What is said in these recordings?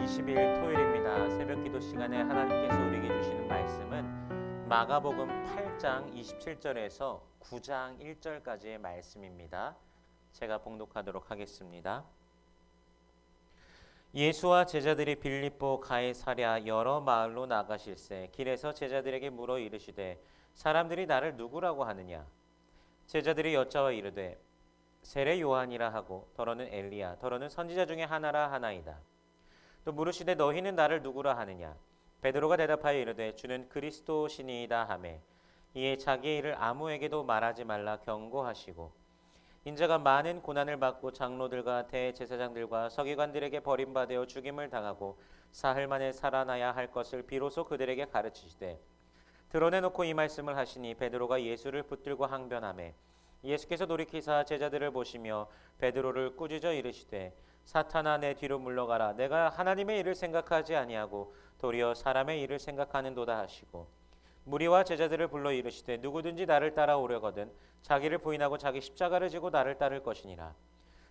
20일 토요일입니다. 새벽기도 시간에 하나님께서 우리에게 주시는 말씀은 마가복음 8장 27절에서 9장 1절까지의 말씀입니다. 제가 봉독하도록 하겠습니다. 예수와 제자들이 빌립보 가이사랴 여러 마을로 나가실새 길에서 제자들에게 물어 이르시되 사람들이 나를 누구라고 하느냐? 제자들이 여짜와 이르되 세례 요한이라 하고 더러는 엘리야 더러는 선지자 중에 하나라 하나이다. 또 물으시되 너희는 나를 누구라 하느냐? 베드로가 대답하여 이르되 주는 그리스도시니이다 하매 이에 자기의 일을 아무에게도 말하지 말라 경고하시고 인자가 많은 고난을 받고 장로들과 대제사장들과 서기관들에게 버림받아 죽임을 당하고 사흘 만에 살아나야 할 것을 비로소 그들에게 가르치시되 드러내놓고 이 말씀을 하시니 베드로가 예수를 붙들고 항변하매 예수께서 돌이키사 제자들을 보시며 베드로를 꾸짖어 이르시되 사탄아 내 뒤로 물러가라. 내가 하나님의 일을 생각하지 아니하고 도리어 사람의 일을 생각하는도다 하시고 무리와 제자들을 불러 이르시되 누구든지 나를 따라오려거든 자기를 부인하고 자기 십자가를 지고 나를 따를 것이니라.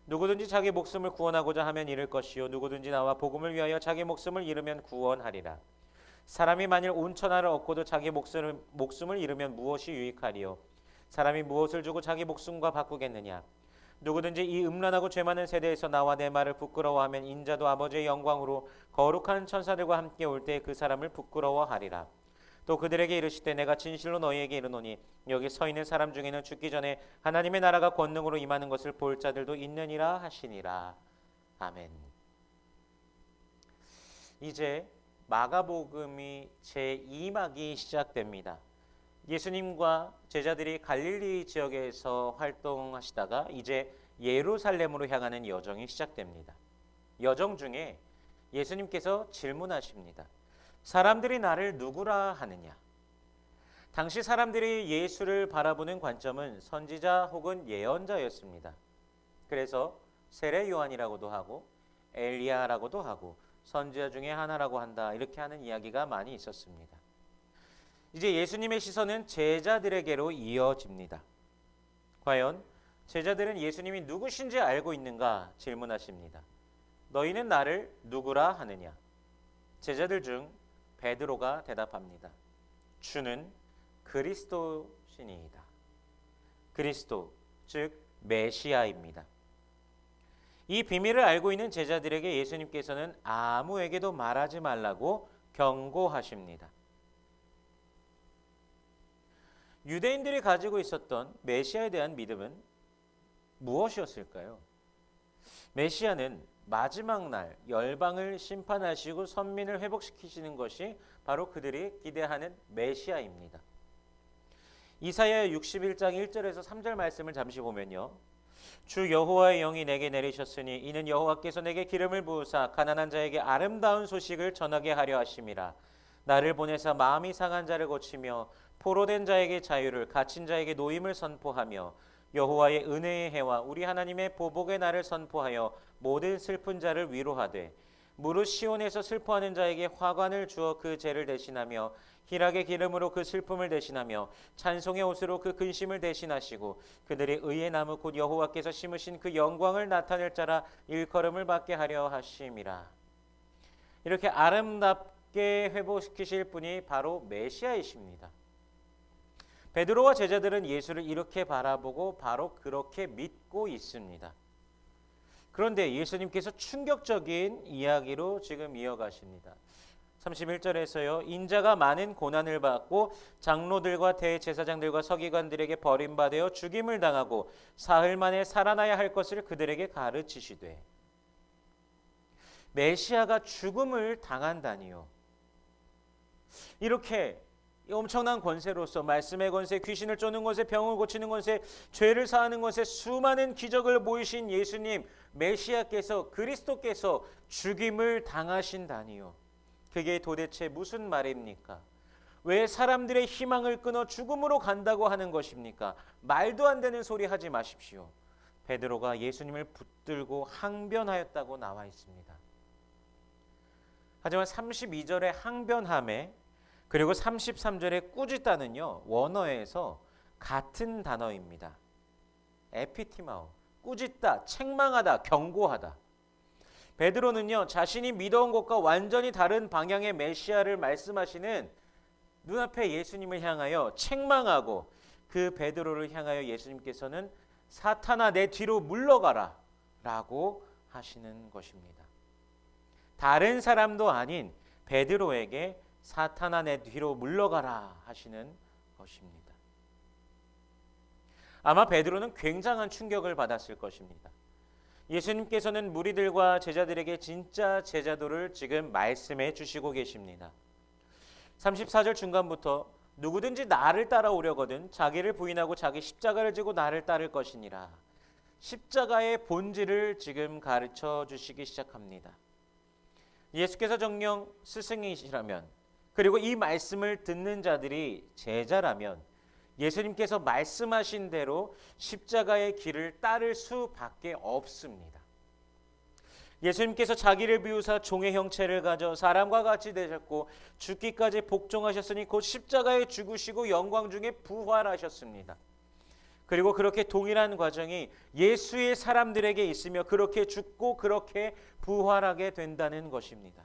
누구든지 자기 목숨을 구원하고자 하면 잃을 것이요 누구든지 나와 복음을 위하여 자기 목숨을 잃으면 구원하리라. 사람이 만일 온 천하를 얻고도 자기 목숨을 잃으면 무엇이 유익하리요? 사람이 무엇을 주고 자기 목숨과 바꾸겠느냐? 누구든지 이 음란하고 죄 많은 세대에서 나와 내 말을 부끄러워하면 인자도 아버지의 영광으로 거룩한 천사들과 함께 올 때 그 사람을 부끄러워하리라. 또 그들에게 이르시되 내가 진실로 너희에게 이르노니 여기 서 있는 사람 중에는 죽기 전에 하나님의 나라가 권능으로 임하는 것을 볼 자들도 있느니라 하시니라. 아멘. 이제 마가복음이 제2막이 시작됩니다. 예수님과 제자들이 갈릴리 지역에서 활동하시다가 이제 예루살렘으로 향하는 여정이 시작됩니다. 여정 중에 예수님께서 질문하십니다. 사람들이 나를 누구라 하느냐? 당시 사람들이 예수를 바라보는 관점은 선지자 혹은 예언자였습니다. 그래서 세례 요한이라고도 하고 엘리야라고도 하고 선지자 중에 하나라고 한다 이렇게 하는 이야기가 많이 있었습니다. 이제 예수님의 시선은 제자들에게로 이어집니다. 과연 제자들은 예수님이 누구신지 알고 있는가 질문하십니다. 너희는 나를 누구라 하느냐? 제자들 중 베드로가 대답합니다. 주는 그리스도시니이다. 그리스도, 즉 메시아입니다. 이 비밀을 알고 있는 제자들에게 예수님께서는 아무에게도 말하지 말라고 경고하십니다. 유대인들이 가지고 있었던 메시아에 대한 믿음은 무엇이었을까요? 메시아는 마지막 날 열방을 심판하시고 선민을 회복시키시는 것이 바로 그들이 기대하는 메시아입니다. 이사야 61장 1절에서 3절 말씀을 잠시 보면요. 주 여호와의 영이 내게 내리셨으니 이는 여호와께서 내게 기름을 부으사 가난한 자에게 아름다운 소식을 전하게 하려 하심이라. 나를 보내사 마음이 상한 자를 고치며 포로된 자에게 자유를 갇힌 자에게 노임을 선포하며 여호와의 은혜의 해와 우리 하나님의 보복의 날을 선포하여 모든 슬픈 자를 위로하되 무릇 시온에서 슬퍼하는 자에게 화관을 주어 그 죄를 대신하며 희락의 기름으로 그 슬픔을 대신하며 찬송의 옷으로 그 근심을 대신하시고 그들의 의의 나무 곧 여호와께서 심으신 그 영광을 나타낼 자라 일컬음을 받게 하려 하심이라. 이렇게 아름답게 회복시키실 분이 바로 메시아이십니다. 베드로와 제자들은 예수를 이렇게 바라보고 바로 그렇게 믿고 있습니다. 그런데 예수님께서 충격적인 이야기로 지금 이어가십니다. 31절에서요. 인자가 많은 고난을 받고 장로들과 대제사장들과 서기관들에게 버림받아 죽임을 당하고 사흘 만에 살아나야 할 것을 그들에게 가르치시되 메시아가 죽음을 당한다니요. 이렇게 엄청난 권세로서 말씀의 권세, 귀신을 쫓는 권세, 병을 고치는 권세, 죄를 사하는 권세, 수많은 기적을 보이신 예수님, 메시아께서 그리스도께서 죽임을 당하신다니요. 그게 도대체 무슨 말입니까? 왜 사람들의 희망을 끊어 죽음으로 간다고 하는 것입니까? 말도 안 되는 소리 하지 마십시오. 베드로가 예수님을 붙들고 항변하였다고 나와 있습니다. 하지만 32절의 항변함에 그리고 33절의 꾸짖다는요. 원어에서 같은 단어입니다. 에피티마오, 꾸짖다, 책망하다, 경고하다. 베드로는요, 자신이 믿어온 것과 완전히 다른 방향의 메시아를 말씀하시는 눈앞에 예수님을 향하여 책망하고, 그 베드로를 향하여 예수님께서는 사탄아 내 뒤로 물러가라 라고 하시는 것입니다. 다른 사람도 아닌 베드로에게 사탄아 내 뒤로 물러가라 하시는 것입니다. 아마 베드로는 굉장한 충격을 받았을 것입니다. 예수님께서는 무리들과 제자들에게 진짜 제자도를 지금 말씀해 주시고 계십니다. 34절 중간부터 누구든지 나를 따라오려거든 자기를 부인하고 자기 십자가를 지고 나를 따를 것이니라. 십자가의 본질을 지금 가르쳐 주시기 시작합니다. 예수께서 정녕 스승이시라면, 그리고 이 말씀을 듣는 자들이 제자라면 예수님께서 말씀하신 대로 십자가의 길을 따를 수밖에 없습니다. 예수님께서 자기를 비우사 종의 형체를 가져 사람과 같이 되셨고 죽기까지 복종하셨으니 곧 십자가에 죽으시고 영광 중에 부활하셨습니다. 그리고 그렇게 동일한 과정이 예수의 사람들에게 있으며 그렇게 죽고 그렇게 부활하게 된다는 것입니다.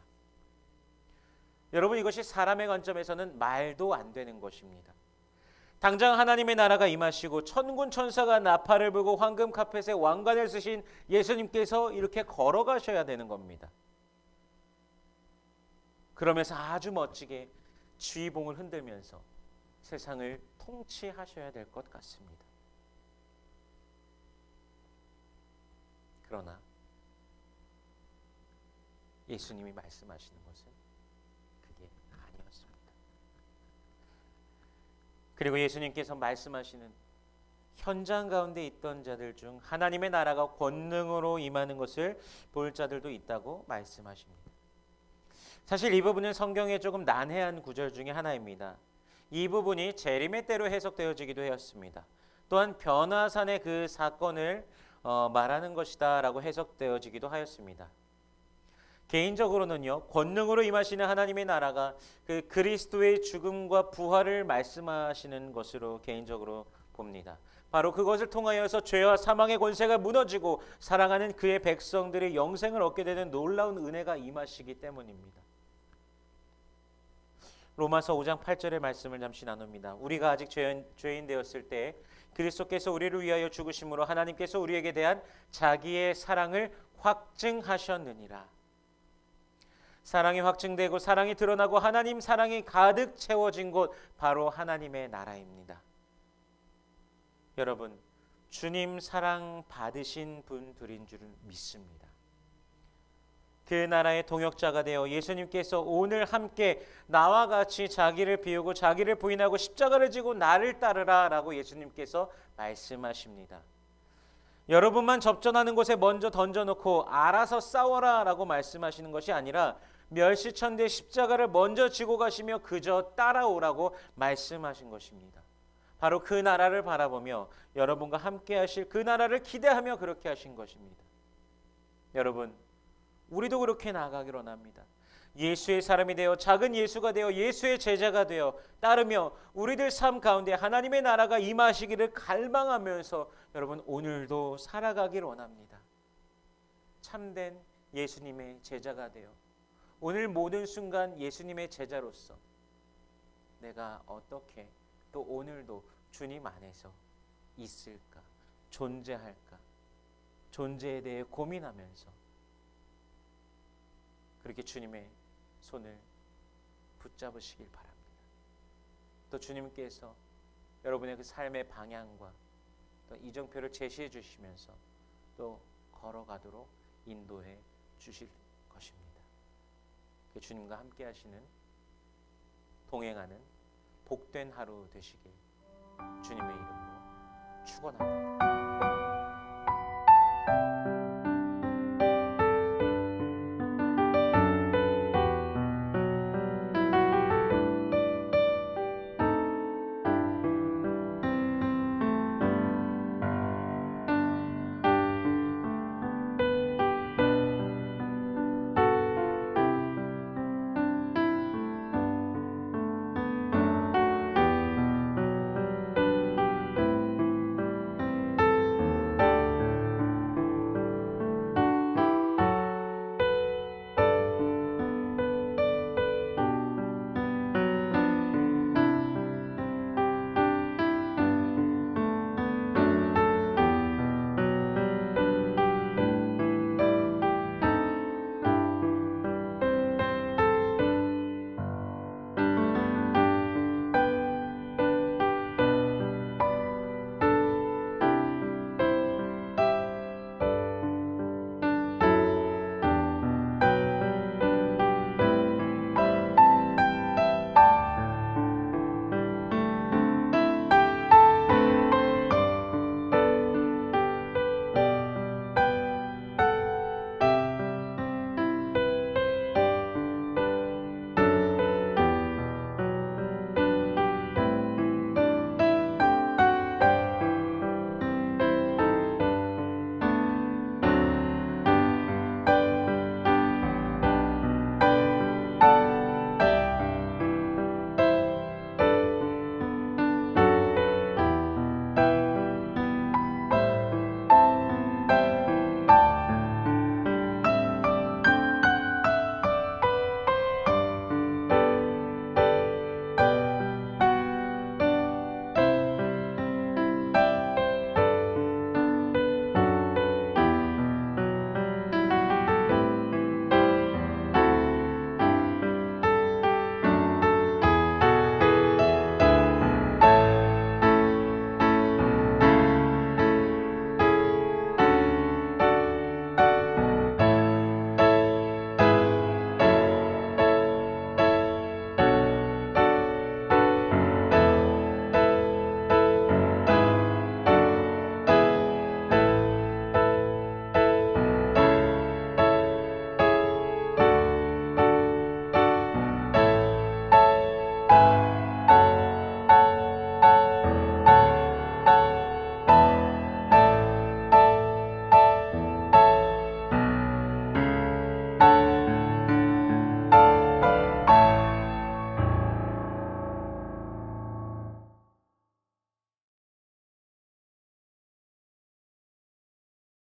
여러분, 이것이 사람의 관점에서는 말도 안 되는 것입니다. 당장 하나님의 나라가 임하시고 천군 천사가 나팔을 불고 황금 카펫에 왕관을 쓰신 예수님께서 이렇게 걸어가셔야 되는 겁니다. 그러면서 아주 멋지게 지휘봉을 흔들면서 세상을 통치하셔야 될 것 같습니다. 그러나 예수님이 말씀하시는 것은 그게 아니었습니다. 그리고 예수님께서 말씀하시는 현장 가운데 있던 자들 중 하나님의 나라가 권능으로 임하는 것을 볼 자들도 있다고 말씀하십니다. 사실 이 부분은 성경에 조금 난해한 구절 중에 하나입니다. 이 부분이 재림의 때로 해석되어지기도 하였습니다. 또한 변화산의 그 사건을 말하는 것이다 라고 해석되어지기도 하였습니다. 개인적으로는요, 권능으로 임하시는 하나님의 나라가 그 그리스도의 죽음과 부활을 말씀하시는 것으로 개인적으로 봅니다. 바로 그것을 통하여서 죄와 사망의 권세가 무너지고 사랑하는 그의 백성들이 영생을 얻게 되는 놀라운 은혜가 임하시기 때문입니다. 로마서 5장 8절의 말씀을 잠시 나눕니다. 우리가 아직 죄인 되었을 때 그리스도께서 우리를 위하여 죽으심으로 하나님께서 우리에게 대한 자기의 사랑을 확증하셨느니라. 사랑이 확증되고 사랑이 드러나고 하나님 사랑이 가득 채워진 곳, 바로 하나님의 나라입니다. 여러분, 주님 사랑 받으신 분들인 줄 믿습니다. 그 나라의 동역자가 되어 예수님께서 오늘 함께 나와 같이 자기를 비우고 자기를 부인하고 십자가를 지고 나를 따르라 라고 예수님께서 말씀하십니다. 여러분만 접전하는 곳에 먼저 던져놓고 알아서 싸워라 라고 말씀하시는 것이 아니라 멸시천대 십자가를 먼저 지고 가시며 그저 따라오라고 말씀하신 것입니다. 바로 그 나라를 바라보며 여러분과 함께 하실 그 나라를 기대하며 그렇게 하신 것입니다. 여러분, 우리도 그렇게 나아가기를 원합니다. 예수의 사람이 되어 작은 예수가 되어 예수의 제자가 되어 따르며 우리들 삶 가운데 하나님의 나라가 임하시기를 갈망하면서 여러분 오늘도 살아가기를 원합니다. 참된 예수님의 제자가 되어 오늘 모든 순간 예수님의 제자로서 내가 어떻게 또 오늘도 주님 안에서 있을까, 존재할까, 존재에 대해 고민하면서 그렇게 주님의 손을 붙잡으시길 바랍니다. 또 주님께서 여러분의 그 삶의 방향과 또 이정표를 제시해 주시면서 또 걸어가도록 인도해 주실 것입니다. 그 주님과 함께 하시는, 동행하는 복된 하루 되시길 주님의 이름으로 축원합니다.